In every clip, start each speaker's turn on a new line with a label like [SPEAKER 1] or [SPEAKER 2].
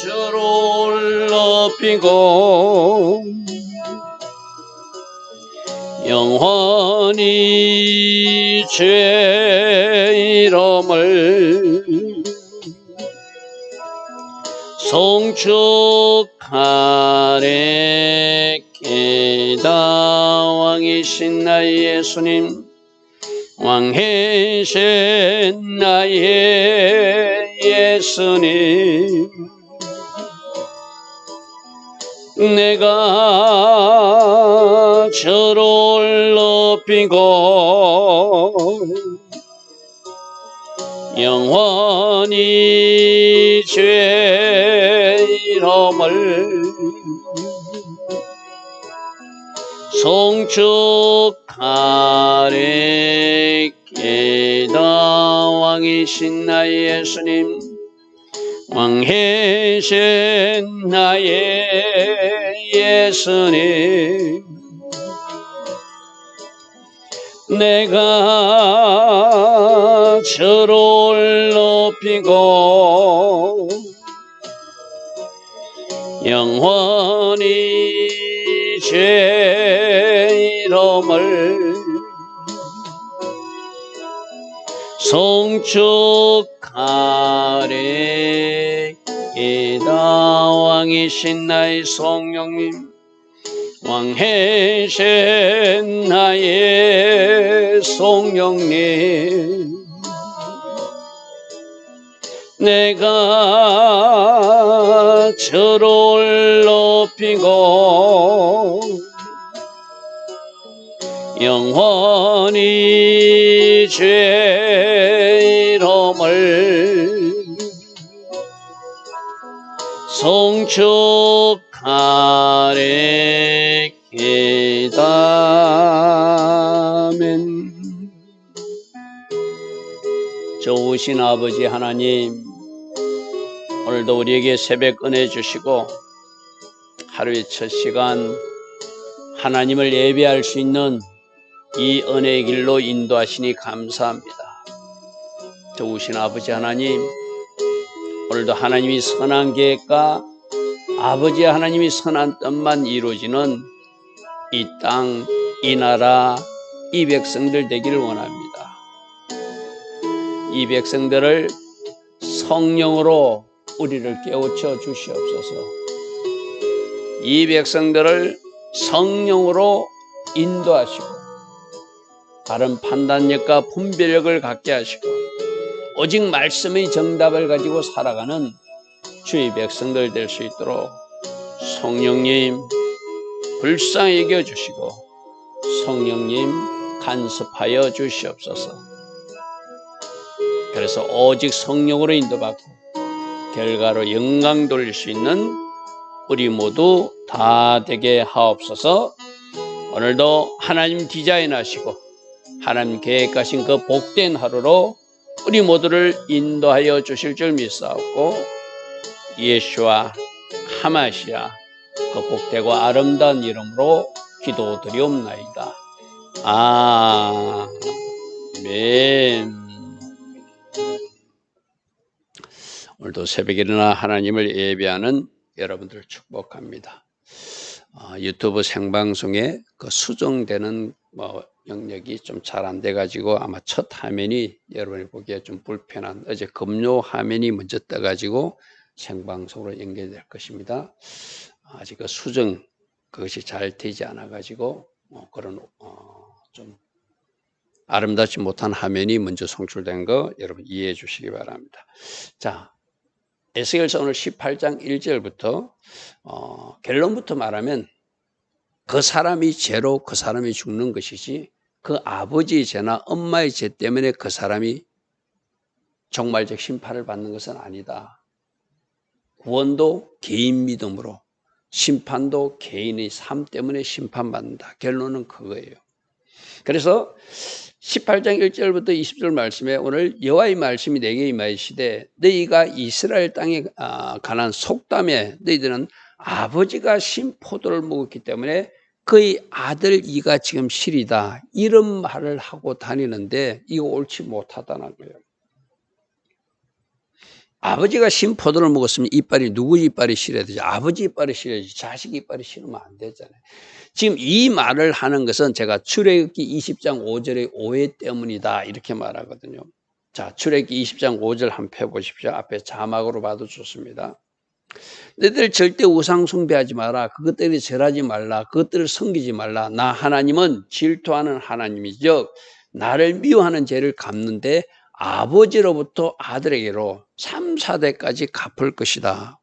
[SPEAKER 1] 주를 높이고 영원히 주의 이름을 송축하네. 깨다 왕이신 나의 예수님, 왕이신 나의 예수님, 내가 주를 높이고 영원히 주의 이름을 송축하네. 깨다 왕이신 나의 예수님, 왕이신 나의 예수님, 내가 주를 높이고 영원히 주의 이름을 송축하네. 깨다 왕이신 나의 성령님, 왕이신 나의 성령님, 내가 주를 높이고 영원히 주의 이름을 송축하네. 깨다. 아멘. 좋으신 아버지 하나님, 오늘도 우리에게 새벽 은혜 주시고 하루의 첫 시간 하나님을 예배할 수 있는 이 은혜의 길로 인도하시니 감사합니다. 좋으신 아버지 하나님, 오늘도 하나님이 선한 계획과 아버지 하나님이 선한 뜻만 이루어지는 이 땅, 이 나라, 이 백성들 되기를 원합니다. 이 백성들을 성령으로 우리를 깨우쳐 주시옵소서. 이 백성들을 성령으로 인도하시고 바른 판단력과 분별력을 갖게 하시고 오직 말씀의 정답을 가지고 살아가는 주의 백성들 될 수 있도록 성령님 불쌍히 여겨주시고 성령님 간섭하여 주시옵소서. 그래서 오직 성령으로 인도받고 결과로 영광 돌릴 수 있는 우리 모두 다 되게 하옵소서. 오늘도 하나님 디자인하시고 하나님 계획하신 그 복된 하루로 우리 모두를 인도하여 주실 줄 믿사옵고 예수와 하마시아 그 복되고 아름다운 이름으로 기도드리옵나이다. 아멘. 오늘도 새벽에 일어나 하나님을 예배하는 여러분들을 축복합니다. 유튜브 생방송에 그 수정되는 영역이 좀 잘 안 돼가지고 아마 첫 화면이 여러분이 보기에 좀 불편한, 어제 금요 화면이 먼저 떠가지고 생방송으로 연결될 것입니다. 아직 그 수정 그것이 잘 되지 않아가지고 그런 좀 아름답지 못한 화면이 먼저 송출된 거 여러분 이해해 주시기 바랍니다. 자, 에스겔서 오늘 18장 1절부터 결론부터 말하면 그 사람이 죄로 그 사람이 죽는 것이지 그 아버지의 죄나 엄마의 죄 때문에 그 사람이 종말적 심판을 받는 것은 아니다. 구원도 개인 믿음으로, 심판도 개인의 삶 때문에 심판받는다. 결론은 그거예요. 그래서 18장 1절부터 20절 말씀에 오늘 여호와의 말씀이 내게 임하시되 너희가 이스라엘 땅에 관한 속담에 너희들은 아버지가 신 포도를 먹었기 때문에 그의 아들 이가 지금 실이다. 이런 말을 하고 다니는데 이거 옳지 못하다는 거예요. 아버지가 신 포도를 먹었으면 이빨이 누구 이빨이 실어야 되죠? 아버지 이빨이 실어야지. 자식 이빨이 실으면 안 되잖아요. 지금 이 말을 하는 것은 제가 출애굽기 20장 5절의 오해 때문이다 이렇게 말하거든요. 자, 출애굽기 20장 5절 한번 펴보십시오. 앞에 자막으로 봐도 좋습니다. 너희들 절대 우상 숭배하지 마라. 그것들이 절하지 말라. 그것들을 섬기지 말라. 나 하나님은 질투하는 하나님이죠. 나를 미워하는 죄를 갚는데 아버지로부터 아들에게로 3, 4대까지 갚을 것이다.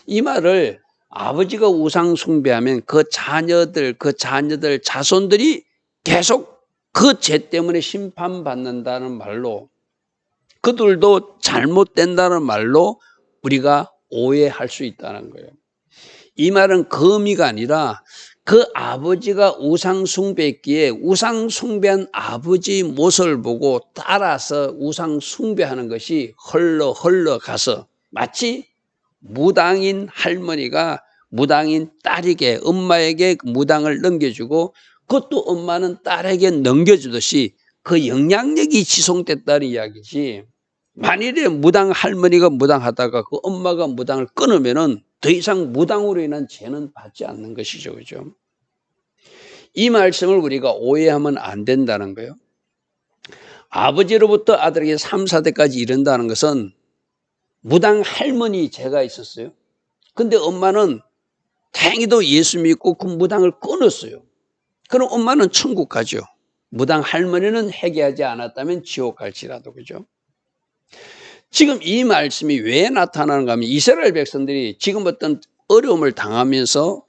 [SPEAKER 1] 이 말을 아버지가 우상 숭배하면 그 자녀들 자손들이 계속 그 죄 때문에 심판받는다는 말로, 그들도 잘못된다는 말로 우리가 오해할 수 있다는 거예요. 이 말은 그 의미가 아니라 그 아버지가 우상 숭배했기에 우상 숭배한 아버지 모습을 보고 따라서 우상 숭배하는 것이 흘러가서 마치 무당인 할머니가 무당인 딸에게, 엄마에게 무당을 넘겨주고 그것도 엄마는 딸에게 넘겨주듯이 그 영향력이 지속됐다는 이야기지, 만일에 무당 할머니가 무당하다가 그 엄마가 무당을 끊으면은 더 이상 무당으로 인한 죄는 받지 않는 것이죠. 그죠? 이 말씀을 우리가 오해하면 안 된다는 거예요. 아버지로부터 아들에게 3, 4대까지 이른다는 것은 무당 할머니 죄가 있었어요. 근데 엄마는 다행히도 예수 믿고 그 무당을 끊었어요. 그럼 엄마는 천국 가죠. 무당 할머니는 회개하지 않았다면 지옥 갈지라도. 그죠? 지금 이 말씀이 왜 나타나는가 하면 이스라엘 백성들이 지금 어떤 어려움을 당하면서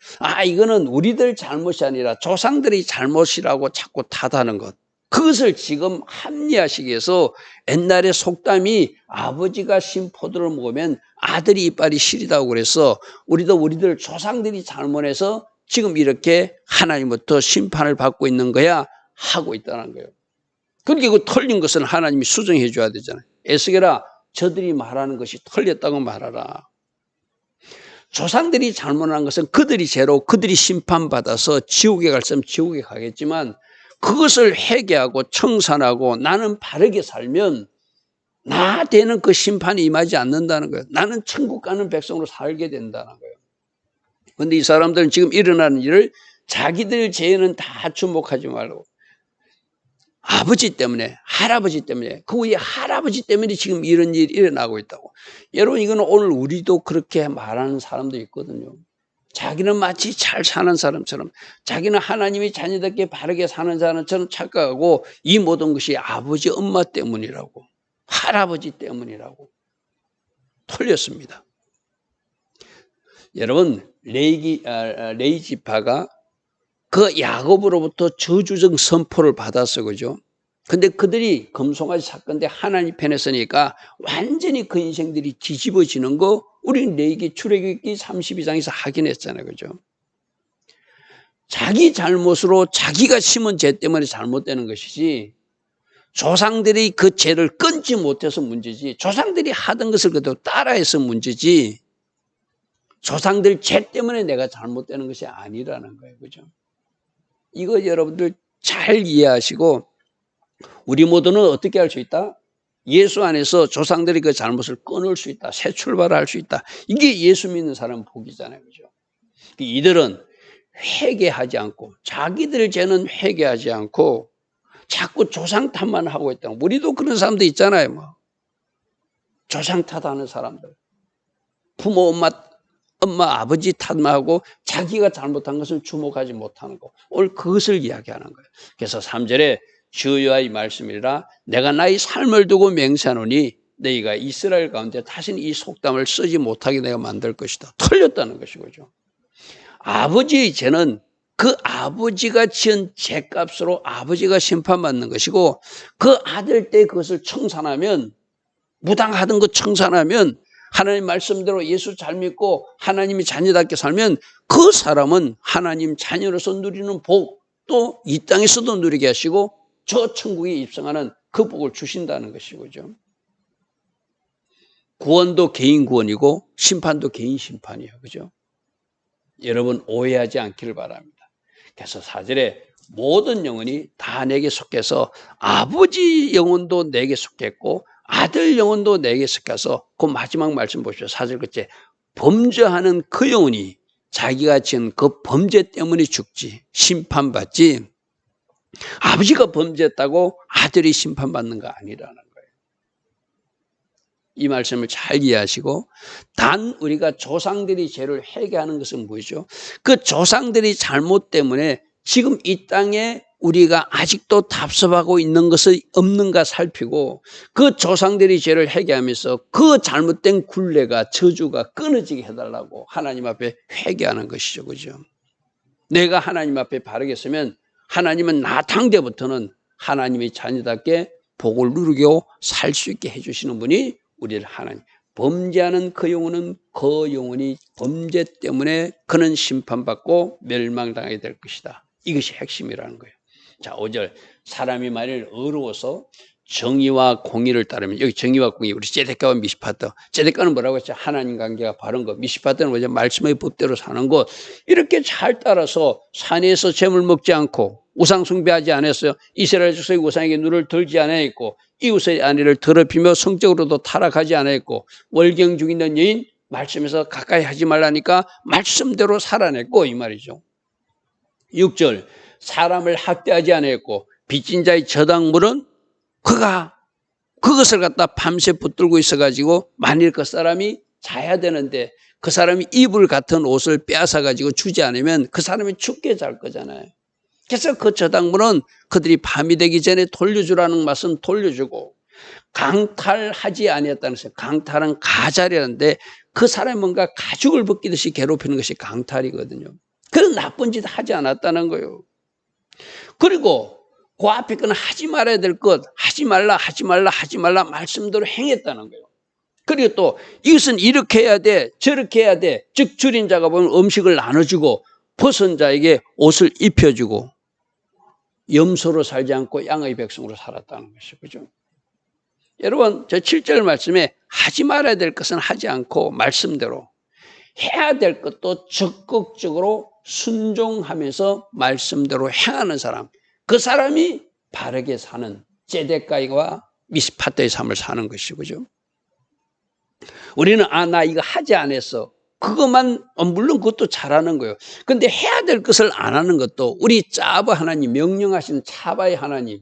[SPEAKER 1] 이거는 우리들 잘못이 아니라 조상들이 잘못이라고 자꾸 탓하는 것, 그것을 지금 합리화시키기 위해서 옛날에 속담이 아버지가 신 포도를 먹으면 아들이 이빨이 시리다고 그래서 우리도 우리들 조상들이 잘못해서 지금 이렇게 하나님부터 심판을 받고 있는 거야 하고 있다는 거예요. 그러니까 그 틀린 것은 하나님이 수정해 줘야 되잖아요. 에스겔아, 저들이 말하는 것이 틀렸다고 말하라. 조상들이 잘못한 것은 그들이 죄로 그들이 심판받아서 지옥에 갈 사람 지옥에 가겠지만 그것을 회개하고 청산하고 나는 바르게 살면 나 되는 그 심판이 임하지 않는다는 거예요. 나는 천국 가는 백성으로 살게 된다는 거예요. 그런데 이 사람들은 지금 일어나는 일을 자기들 죄는 다 주목하지 말고 아버지 때문에, 할아버지 때문에, 그 위에 할아버지 때문에 지금 이런 일이 일어나고 있다고. 여러분, 이거는 오늘 우리도 그렇게 말하는 사람도 있거든요. 자기는 마치 잘 사는 사람처럼, 자기는 하나님이 자녀답게 바르게 사는 사람처럼 착각하고 이 모든 것이 아버지, 엄마 때문이라고, 할아버지 때문이라고. 틀렸습니다. 여러분, 레위 지파가 그 야곱으로부터 저주적 선포를 받았어. 그죠? 근데 그들이 금송아지 사건인데 하나님 편에 서니까 완전히 그 인생들이 뒤집어지는 거 우리는 레위기 출애굽기 32장에서 확인했잖아요. 그죠? 자기 잘못으로 자기가 심은 죄 때문에 잘못되는 것이지 조상들이 그 죄를 끊지 못해서 문제지, 조상들이 하던 것을 그대로 따라해서 문제지, 조상들 죄 때문에 내가 잘못되는 것이 아니라는 거예요. 그죠? 이거 여러분들 잘 이해하시고 우리 모두는 어떻게 할 수 있다? 예수 안에서 조상들이 그 잘못을 끊을 수 있다. 새 출발을 할 수 있다. 이게 예수 믿는 사람 복이잖아요. 그죠? 이들은 회개하지 않고 자기들 죄는 회개하지 않고 자꾸 조상 탓만 하고 있다. 우리도 그런 사람도 있잖아요. 뭐. 조상 탓하는 사람들. 부모, 엄마, 아버지 탓만 하고 자기가 잘못한 것을 주목하지 못하는 거. 오늘 그것을 이야기하는 거예요. 그래서 3절에 주여와 이 말씀이라 내가 나의 삶을 두고 맹세하노니 너희가 이스라엘 가운데 다시는 이 속담을 쓰지 못하게 내가 만들 것이다. 틀렸다는 것이죠. 아버지의 죄는 그 아버지가 지은 죄값으로 아버지가 심판받는 것이고 그 아들 때 그것을 청산하면, 무당하던 거 청산하면, 하나님 말씀대로 예수 잘 믿고 하나님이 자녀답게 살면 그 사람은 하나님 자녀로서 누리는 복, 또 이 땅에서도 누리게 하시고 저 천국에 입성하는 그 복을 주신다는 것이죠. 구원도 개인 구원이고 심판도 개인 심판이에요. 그죠? 여러분 오해하지 않기를 바랍니다. 그래서 4절에 모든 영혼이 다 내게 속해서 아버지 영혼도 내게 속했고 아들 영혼도 내게서 가서 그 마지막 말씀 보시죠. 4절 끝에 범죄하는 그 영혼이 자기가 지은 그 범죄 때문에 죽지 심판받지 아버지가 범죄했다고 아들이 심판받는 거 아니라는 거예요. 이 말씀을 잘 이해하시고 단 우리가 조상들이 죄를 회개하는 것은 뭐죠? 그 조상들이 잘못 때문에 지금 이 땅에 우리가 아직도 답습하고 있는 것이 없는가 살피고 그 조상들이 죄를 회개하면서 그 잘못된 굴레가 저주가 끊어지게 해달라고 하나님 앞에 회개하는 것이죠. 그죠? 내가 하나님 앞에 바르게 서면 하나님은 나 당대부터는 하나님의 자녀답게 복을 누리고 살 수 있게 해주시는 분이 우리를 하나님. 범죄하는 그 영혼은 그 영혼이 범죄 때문에 그는 심판받고 멸망당하게 될 것이다. 이것이 핵심이라는 거예요. 자, 5절 사람이 만일 어려워서 정의와 공의를 따르면 여기 정의와 공의 우리 ጼ데까와 미시파트 ጼ데까는 뭐라고 했죠? 하나님 관계가 바른 것 미시파트는 뭐죠? 말씀의 법대로 사는 것 이렇게 잘 따라서 산에서 재물 먹지 않고 우상 숭배하지 않았어요. 이스라엘 족속의 우상에게 눈을 들지 않았고 이웃의 아내를 더럽히며 성적으로도 타락하지 않았고 월경 중있는 여인 말씀에서 가까이 하지 말라니까 말씀대로 살아냈고 이 말이죠. 6절 사람을 학대하지 않았고 빚진 자의 저당물은 그가 그것을 갖다 밤새 붙들고 있어가지고 만일 그 사람이 자야 되는데 그 사람이 이불 같은 옷을 빼앗아가지고 주지 않으면 그 사람이 죽게 잘 거잖아요. 그래서 그 저당물은 그들이 밤이 되기 전에 돌려주라는 말씀 돌려주고 강탈하지 아니었다는 것은 강탈은 가잘이라는데 그 사람이 뭔가 가죽을 벗기듯이 괴롭히는 것이 강탈이거든요. 그런 나쁜 짓 하지 않았다는 거예요. 그리고 그 앞에 거는 하지 말아야 될 것 하지 말라 말씀대로 행했다는 거예요. 그리고 또 이것은 이렇게 해야 돼 저렇게 해야 돼. 즉 줄인 자가 보면 음식을 나눠주고 벗은 자에게 옷을 입혀주고 염소로 살지 않고 양의 백성으로 살았다는 것이죠. 그죠? 여러분 저 7절 말씀에 하지 말아야 될 것은 하지 않고 말씀대로 해야 될 것도 적극적으로 순종하면서 말씀대로 행하는 사람 그 사람이 바르게 사는 ጼ데까이와 미스파트의 삶을 사는 것이죠. 그죠? 우리는 나 이거 하지 않았어. 그것만 물론 그것도 잘하는 거예요. 그런데 해야 될 것을 안 하는 것도 우리 짜바 하나님 명령하시는 차바의 하나님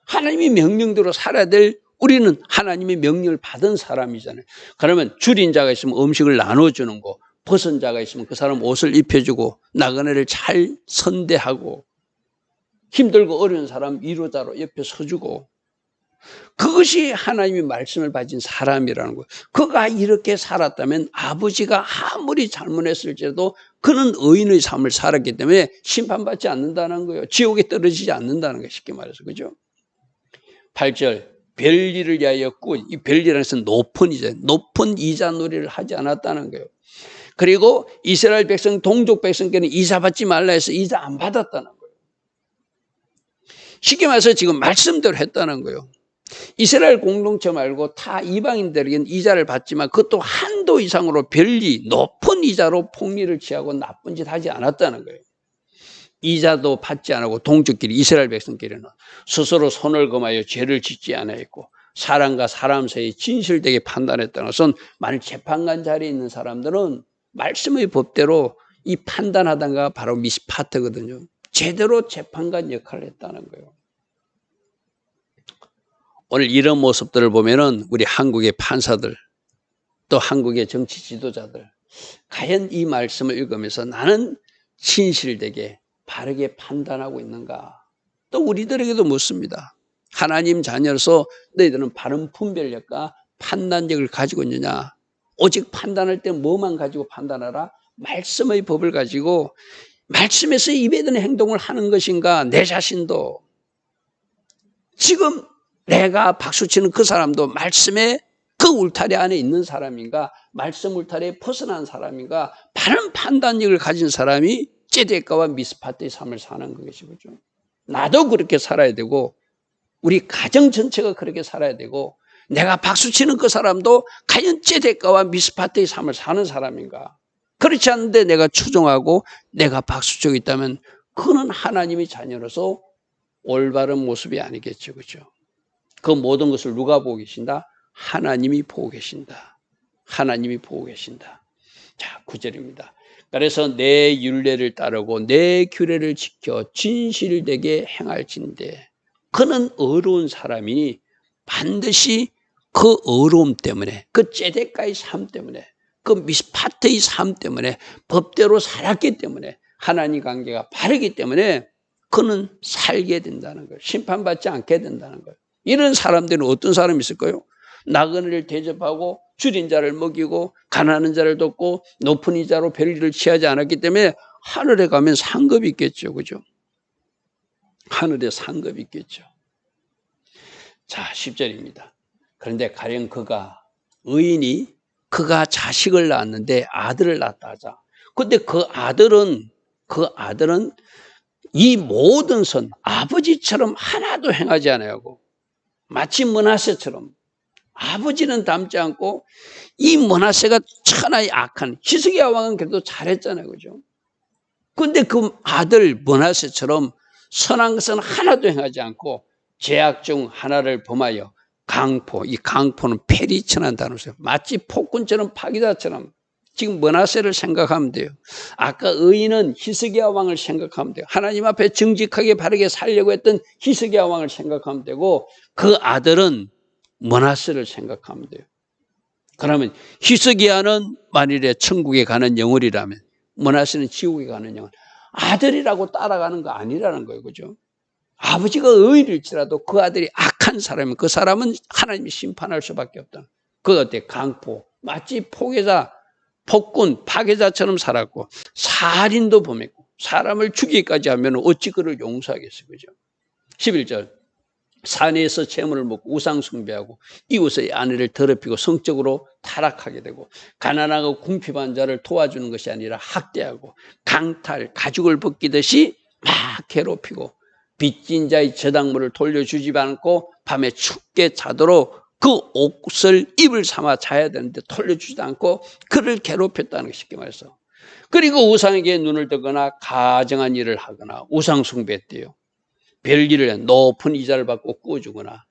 [SPEAKER 1] 하나님이 명령대로 살아야 될 우리는 하나님의 명령을 받은 사람이잖아요. 그러면 줄인 자가 있으면 음식을 나눠주는 거 벗은 자가 있으면 그 사람 옷을 입혀주고 나그네를 잘 선대하고 힘들고 어려운 사람 위로자로 옆에 서주고 그것이 하나님의 말씀을 가진 사람이라는 거예요. 그가 이렇게 살았다면 아버지가 아무리 잘못했을지라도 그는 의인의 삶을 살았기 때문에 심판받지 않는다는 거예요. 지옥에 떨어지지 않는다는 거예요. 쉽게 말해서. 그죠? 8절 별일을 위하여 이 별일이라는 것은 높은 이자 놀이를 하지 않았다는 거예요. 그리고 이스라엘 백성 동족 백성께는 이자 받지 말라 해서 이자 안 받았다는 거예요. 쉽게 말해서 지금 말씀대로 했다는 거예요. 이스라엘 공동체 말고 타 이방인들에게는 이자를 받지만 그것도 한도 이상으로 별리 높은 이자로 폭리를 취하고 나쁜 짓 하지 않았다는 거예요. 이자도 받지 않고 동족끼리 이스라엘 백성끼리는 스스로 손을 검하여 죄를 짓지 않았고 사람과 사람 사이에 진실되게 판단했다는 것은 만일 재판관 자리에 있는 사람들은 말씀의 법대로 이 판단하다가 바로 미스파트거든요. 제대로 재판관 역할을 했다는 거예요. 오늘 이런 모습들을 보면은 우리 한국의 판사들 또 한국의 정치 지도자들 과연 이 말씀을 읽으면서 나는 진실되게 바르게 판단하고 있는가? 또 우리들에게도 묻습니다. 하나님 자녀로서 너희들은 바른 분별력과 판단력을 가지고 있느냐? 오직 판단할 때 뭐만 가지고 판단하라? 말씀의 법을 가지고 말씀에서 입에 드는 행동을 하는 것인가? 내 자신도 지금 내가 박수치는 그 사람도 말씀의 그 울타리 안에 있는 사람인가? 말씀 울타리에 벗어난 사람인가? 바른 판단력을 가진 사람이 ጼ데까와 미스파트의 삶을 사는 것이죠. 나도 그렇게 살아야 되고 우리 가정 전체가 그렇게 살아야 되고 내가 박수치는 그 사람도 과연 ጼ데까와 미스파트의 삶을 사는 사람인가? 그렇지 않은데 내가 추종하고 내가 박수치고 있다면 그는 하나님의 자녀로서 올바른 모습이 아니겠죠. 그렇죠? 그 모든 것을 누가 보고 계신다? 하나님이 보고 계신다. 하나님이 보고 계신다. 자, 9절입니다. 그래서 내 율례를 따르고 내 규례를 지켜 진실되게 행할진대 그는 의로운 사람이니 반드시 그 의로움 때문에 그 ጼ데까의 삶 때문에 그 미스파트의 삶 때문에 법대로 살았기 때문에 하나님 관계가 바르기 때문에 그는 살게 된다는 거예요. 심판받지 않게 된다는 거예요. 이런 사람들은 어떤 사람이 있을까요? 나그네를 대접하고 줄인 자를 먹이고 가난한 자를 돕고 높은 이자로 별일을 취하지 않았기 때문에 하늘에 가면 상급이 있겠죠. 그죠? 하늘에 상급이 있겠죠. 자, 10절입니다. 그런데 가령 그가 의인이 그가 자식을 낳았는데 아들을 낳았다 하자. 근데 그 아들은 이 모든 선 아버지처럼 하나도 행하지 않아요. 마치 므낫세처럼 아버지는 닮지 않고 이 므낫세가 천하의 악한 히스기야 왕은 그래도 잘했잖아요. 그죠? 근데 그 아들 므낫세처럼 선한 것은 하나도 행하지 않고 죄악 중 하나를 범하여 강포, 이 강포는 패리천한다는 거예요. 마치 폭군처럼 파기자처럼 지금 므낫세를 생각하면 돼요. 아까 의인은 히스기야 왕을 생각하면 돼요. 하나님 앞에 정직하게 바르게 살려고 했던 히스기야 왕을 생각하면 되고 그 아들은 므낫세를 생각하면 돼요. 그러면 히스기야는 만일에 천국에 가는 영혼이라면 므낫세는 지옥에 가는 영혼. 아들이라고 따라가는 거 아니라는 거예요. 그죠? 아버지가 의인일지라도 그 아들이 악한 사람이면 그 사람은 하나님이 심판할 수밖에 없다. 그 어때? 강포. 마치 포괴자, 폭군, 파괴자처럼 살았고 살인도 범했고 사람을 죽이기까지 하면 어찌 그를 용서하겠어요. 그죠? 11절. 산에서 재물을 먹고 우상 숭배하고 이웃의 아내를 더럽히고 성적으로 타락하게 되고 가난하고 궁핍한 자를 도와주는 것이 아니라 학대하고 강탈, 가죽을 벗기듯이 막 괴롭히고 빚진 자의 저당물을 돌려주지 않고 밤에 춥게 자도록 그 옷을 입을 삼아 자야 되는데 돌려주지도 않고 그를 괴롭혔다는 것 쉽게 말해서. 그리고 우상에게 눈을 뜨거나 가정한 일을 하거나 우상 숭배했대요. 별일을 해 높은 이자를 받고 꾸어주거나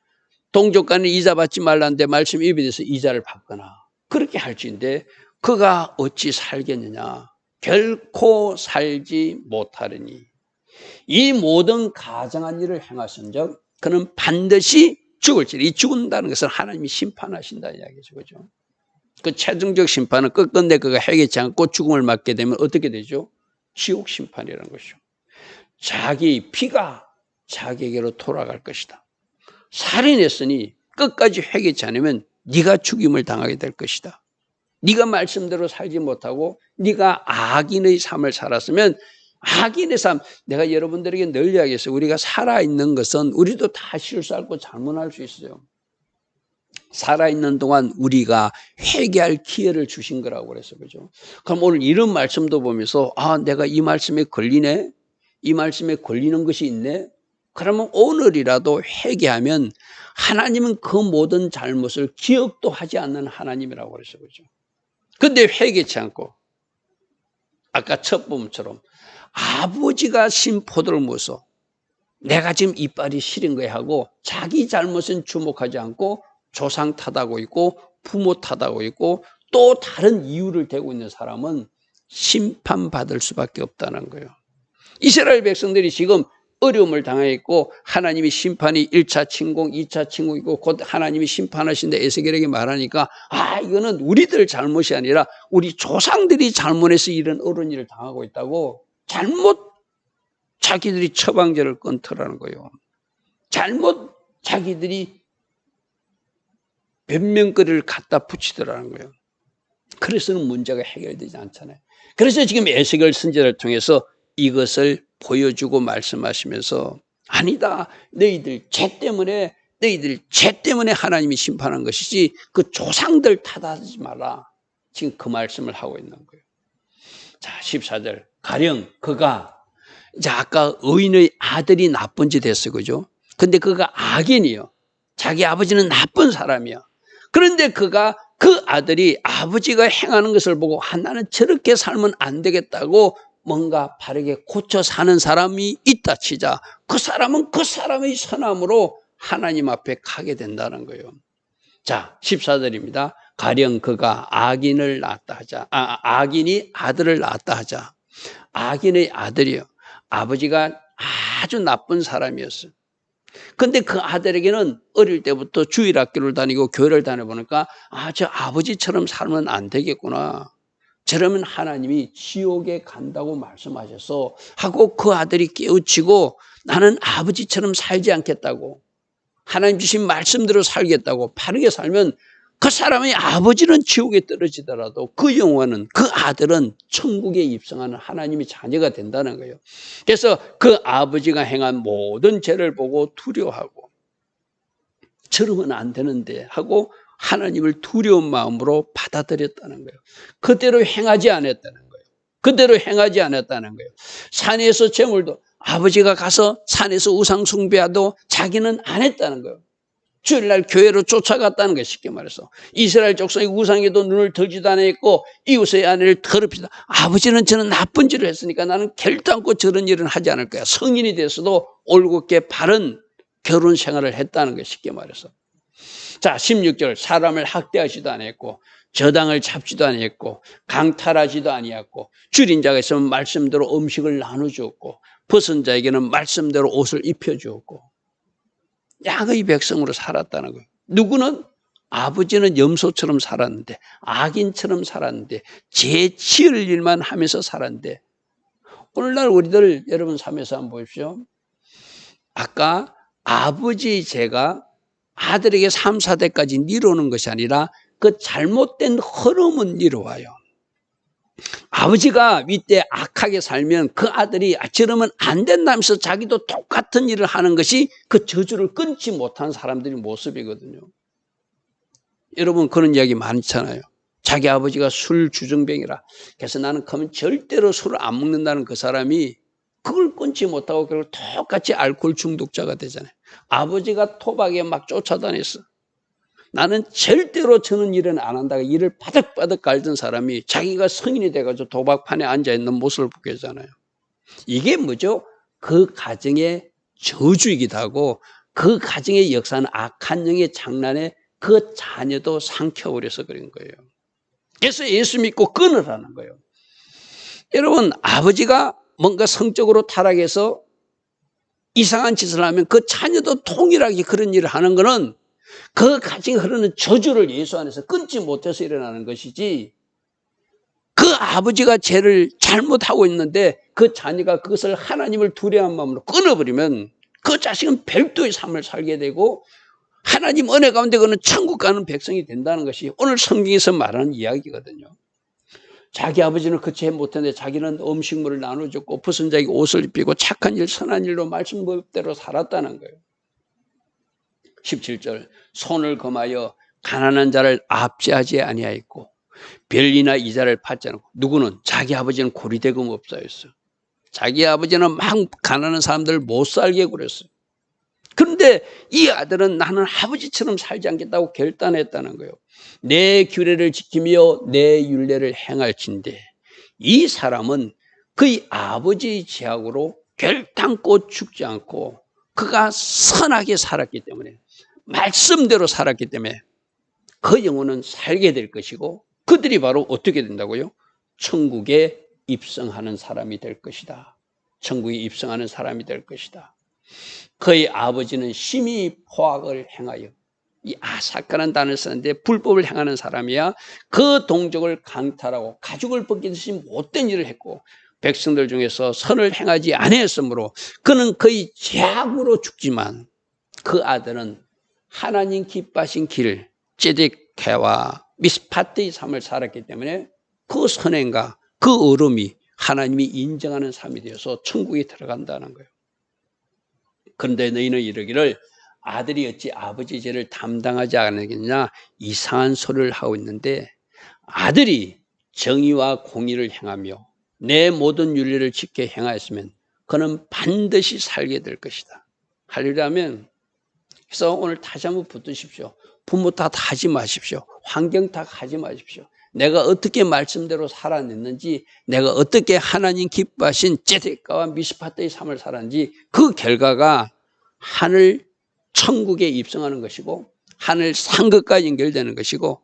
[SPEAKER 1] 동족간에 이자 받지 말라는데 말씀 입에 대해서 이자를 받거나 그렇게 할지인데 그가 어찌 살겠느냐. 결코 살지 못하리니 이 모든 가정한 일을 행하신즉 그는 반드시 죽을지라. 이 죽는다는 것은 하나님이 심판하신다는 이야기죠. 그죠? 그 최종적 심판은 끝끝내 그가 해결치 않고 죽음을 맞게 되면 어떻게 되죠? 지옥 심판이라는 것이죠. 자기 피가 자기에게로 돌아갈 것이다. 살인했으니 끝까지 회개치 않으면 네가 죽임을 당하게 될 것이다. 네가 말씀대로 살지 못하고 네가 악인의 삶을 살았으면 악인의 삶, 내가 여러분들에게 늘 이야기했어요. 우리가 살아있는 것은 우리도 다 실수하고 잘못할 수 있어요. 살아있는 동안 우리가 회개할 기회를 주신 거라고 그랬어요. 그죠? 그럼 오늘 이런 말씀도 보면서 내가 이 말씀에 걸리네? 이 말씀에 걸리는 것이 있네? 그러면 오늘이라도 회개하면 하나님은 그 모든 잘못을 기억도 하지 않는 하나님이라고 그랬어요. 그죠? 근데 회개치 않고 아까 첫 부분처럼 아버지가 신 포도를 먹어서 내가 지금 이빨이 시린 거야 하고 자기 잘못은 주목하지 않고 조상 탓하고 있고 부모 탓하고 있고 또 다른 이유를 대고 있는 사람은 심판받을 수밖에 없다는 거예요. 이스라엘 백성들이 지금 어려움을 당했고 하나님이 심판이 1차 침공, 2차 침공이고 곧 하나님이 심판하신다 에스겔에게 말하니까 이거는 우리들 잘못이 아니라 우리 조상들이 잘못해서 이런 어려운 일을 당하고 있다고 잘못 자기들이 처방제를 끊더라는 거예요. 잘못 자기들이 변명거리를 갖다 붙이더라는 거예요. 그래서는 문제가 해결되지 않잖아요. 그래서 지금 에스겔 선지자를 통해서 이것을 보여주고 말씀하시면서 아니다. 너희들 죄 때문에 하나님이 심판한 것이지 그 조상들 탓하지 마라. 지금 그 말씀을 하고 있는 거예요. 자, 14절. 가령 그가 이제 아까 의인의 아들이 나쁜 짓 했어요. 그죠? 근데 그가 악인이요. 자기 아버지는 나쁜 사람이야. 그런데 그가 그 아들이 아버지가 행하는 것을 보고 나는 저렇게 살면 안 되겠다고 뭔가 바르게 고쳐 사는 사람이 있다 치자. 그 사람은 그 사람의 선함으로 하나님 앞에 가게 된다는 거예요. 자, 14절입니다. 가령 그가 악인을 낳았다 하자. 악인이 아들을 낳았다 하자. 악인의 아들이요. 아버지가 아주 나쁜 사람이었어요. 근데 그 아들에게는 어릴 때부터 주일학교를 다니고 교회를 다녀보니까 저 아버지처럼 살면 안 되겠구나. 저러면 하나님이 지옥에 간다고 말씀하셔서 하고 그 아들이 깨우치고 나는 아버지처럼 살지 않겠다고. 하나님 주신 말씀대로 살겠다고. 바르게 살면 그 사람의 아버지는 지옥에 떨어지더라도 그 영혼은, 그 아들은 천국에 입성하는 하나님의 자녀가 된다는 거예요. 그래서 그 아버지가 행한 모든 죄를 보고 두려워하고 저러면 안 되는데 하고 하나님을 두려운 마음으로 받아들였다는 거예요. 그대로 행하지 않았다는 거예요. 그대로 행하지 않았다는 거예요. 산에서 제물도 아버지가 가서 산에서 우상 숭배하도 자기는 안 했다는 거예요. 주일날 교회로 쫓아갔다는 거예요. 쉽게 말해서 이스라엘 족속의 우상에도 눈을 들지도 않았고 이웃의 아내를 더럽히다. 아버지는 저는 나쁜 짓을 했으니까 나는 결단코 저런 일은 하지 않을 거야. 성인이 돼서도 올곧게 바른 결혼 생활을 했다는 거예요. 쉽게 말해서. 자, 16절 사람을 학대하지도 않았고 저당을 잡지도 않았고 강탈하지도 아니었고 줄인 자가 있으면 말씀대로 음식을 나눠주었고 벗은 자에게는 말씀대로 옷을 입혀주었고 양의 백성으로 살았다는 거예요. 누구는 아버지는 염소처럼 살았는데 악인처럼 살았는데 죄 지을 일만 하면서 살았는데 오늘날 우리들 여러분 삶에서 한번 보십시오. 아까 아버지의 죄가 아들에게 3, 4대까지 미루는 것이 아니라 그 잘못된 흐름은 미뤄와요. 아버지가 윗대 악하게 살면 그 아들이 저러면 안 된다면서 자기도 똑같은 일을 하는 것이 그 저주를 끊지 못한 사람들의 모습이거든요. 여러분 그런 이야기 많잖아요. 자기 아버지가 술 주정뱅이라 그래서 나는 그러면 절대로 술을 안 먹는다는 그 사람이 그걸 끊지 못하고 결국 똑같이 알코올 중독자가 되잖아요. 아버지가 토박에 막 쫓아다녔어. 나는 절대로 저는 일은 안 한다고 일을 바득바득 갈던 사람이 자기가 성인이 돼가지고 도박판에 앉아있는 모습을 보게 하잖아요. 이게 뭐죠? 그 가정의 저주이기도 하고 그 가정의 역사는 악한 영의 장난에 그 자녀도 삼켜버려서 그런 거예요. 그래서 예수 믿고 끊으라는 거예요. 여러분 아버지가 뭔가 성적으로 타락해서 이상한 짓을 하면 그 자녀도 동일하게 그런 일을 하는 거는 그 가정에 흐르는 저주를 예수 안에서 끊지 못해서 일어나는 것이지 그 아버지가 죄를 잘못하고 있는데 그 자녀가 그것을 하나님을 두려워한 마음으로 끊어버리면 그 자식은 별도의 삶을 살게 되고 하나님 은혜 가운데 그는 천국 가는 백성이 된다는 것이 오늘 성경에서 말하는 이야기거든요. 자기 아버지는 그 죄 못했는데 자기는 음식물을 나눠줬고 벗은 자에게 옷을 입히고 착한 일 선한 일로 말씀대로 살았다는 거예요. 17절 손을 검하여 가난한 자를 압제하지 아니하였고 별이나 이자를 받지 않고 누구는 자기 아버지는 고리대금 업자였어요. 자기 아버지는 막 가난한 사람들을 못 살게 그랬어요. 그런데 이 아들은 나는 아버지처럼 살지 않겠다고 결단했다는 거예요. 내 규례를 지키며 내 율례를 행할진대 이 사람은 그의 아버지의 죄악으로 결단코 죽지 않고 그가 선하게 살았기 때문에 말씀대로 살았기 때문에 그 영혼은 살게 될 것이고 그들이 바로 어떻게 된다고요? 천국에 입성하는 사람이 될 것이다. 천국에 입성하는 사람이 될 것이다. 그의 아버지는 심히 포악을 행하여 이 아사카라는 단어를 쓰는데 불법을 행하는 사람이야 그 동족을 강탈하고 가죽을 벗기듯이 못된 일을 했고 백성들 중에서 선을 행하지 아니했으므로 그는 그의 죄악으로 죽지만 그 아들은 하나님 기뻐하신 길 ጼ데케와 미스파트의 삶을 살았기 때문에 그 선행과 그 어름이 하나님이 인정하는 삶이 되어서 천국에 들어간다는 거예요. 그런데 너희는 이러기를 아들이 어찌 아버지 죄를 담당하지 않겠냐 이상한 소리를 하고 있는데 아들이 정의와 공의를 행하며 내 모든 윤리를 지켜 행하였으면 그는 반드시 살게 될 것이다. 하려면 그래서 오늘 다시 한번 붙드십시오. 부모 탓하지 마십시오. 환경 탓하지 마십시오. 내가 어떻게 말씀대로 살아냈는지 내가 어떻게 하나님 기뻐하신 ጼ데카와 미스파트의 삶을 살았는지 그 결과가 하늘 천국에 입성하는 것이고 하늘 산 것과 연결되는 것이고,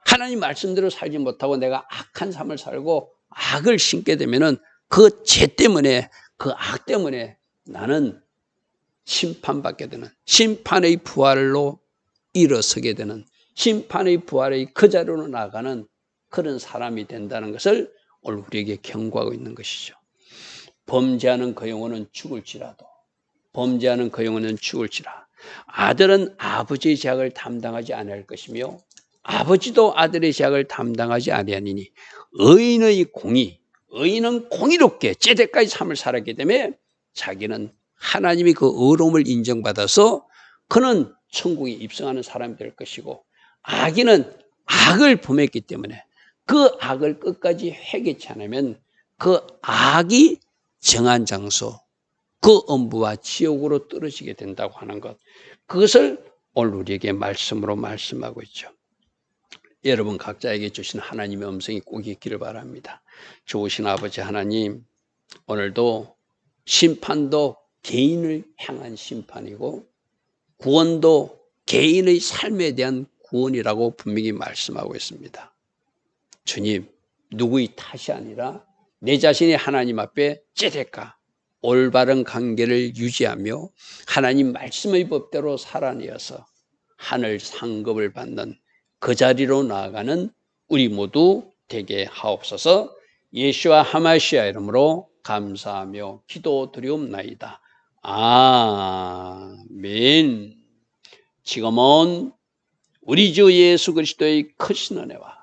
[SPEAKER 1] 하나님 말씀대로 살지 못하고 내가 악한 삶을 살고 악을 심게 되면은 그 죄 때문에, 그 악 때문에 나는 심판받게 되는, 심판의 부활로 일어서게 되는, 심판의 부활의 그 자리로 나가는 그런 사람이 된다는 것을 오늘 우리에게 경고하고 있는 것이죠. 범죄하는 그 영혼은 죽을지라도, 범죄하는 그 영혼은 죽을지라. 아들은 아버지의 죄악을 담당하지 않을 것이며 아버지도 아들의 죄악을 담당하지 아니하니니 의인의 공의, 의인은 공의롭게 제대까지 삶을 살았기 때문에 자기는 하나님이 그 의로움을 인정받아서 그는 천국에 입성하는 사람이 될 것이고, 악인은 악을 범했기 때문에 그 악을 끝까지 회개치 않으면 그 악이 정한 장소, 그 엄부와 지옥으로 떨어지게 된다고 하는 것, 그것을 오늘 우리에게 말씀으로 말씀하고 있죠. 여러분 각자에게 주신 하나님의 음성이 꼭 있기를 바랍니다. 좋으신 아버지 하나님, 오늘도 심판도 개인을 향한 심판이고 구원도 개인의 삶에 대한 구원이라고 분명히 말씀하고 있습니다. 주님, 누구의 탓이 아니라 내 자신이 하나님 앞에 제대까 올바른 관계를 유지하며 하나님 말씀의 법대로 살아내어서 하늘 상급을 받는 그 자리로 나아가는 우리 모두 되게 하옵소서. 예수와 하마시아 이름으로 감사하며 기도드리옵나이다. 아멘. 지금은 우리 주 예수 그리스도의 크신 은혜와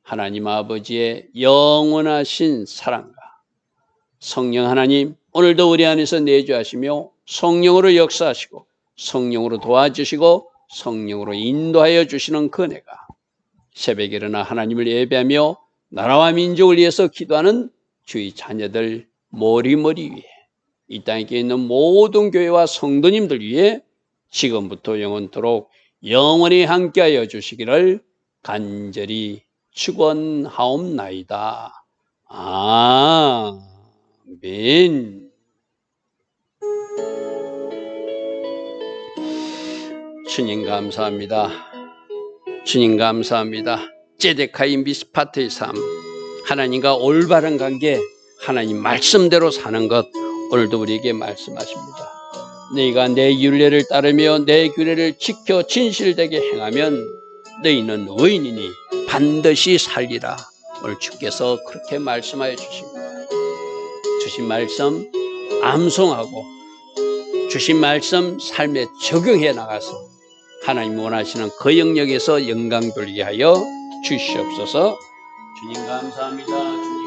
[SPEAKER 1] 하나님 아버지의 영원하신 사랑과 성령 하나님, 오늘도 우리 안에서 내주하시며 성령으로 역사하시고 성령으로 도와주시고 성령으로 인도하여 주시는 그 은혜가 새벽에 일어나 하나님을 예배하며 나라와 민족을 위해서 기도하는 주의 자녀들 머리머리 위에, 이 땅에 있는 모든 교회와 성도님들 위해 지금부터 영원토록 영원히 함께하여 주시기를 간절히 축원하옵나이다. 아멘. 주님 감사합니다. 주님 감사합니다. 제데카의 미스파트의 삶, 하나님과 올바른 관계, 하나님 말씀대로 사는 것, 오늘도 우리에게 말씀하십니다. 너희가 내 율례를 따르며 내 규례를 지켜 진실되게 행하면 너희는 의인이니 반드시 살리라. 오늘 주께서 그렇게 말씀하여 주십니다. 주신 말씀 암송하고 주신 말씀 삶에 적용해 나가서 하나님 원하시는 그 영역에서 영광 돌리게 하여 주시옵소서. 주님 감사합니다.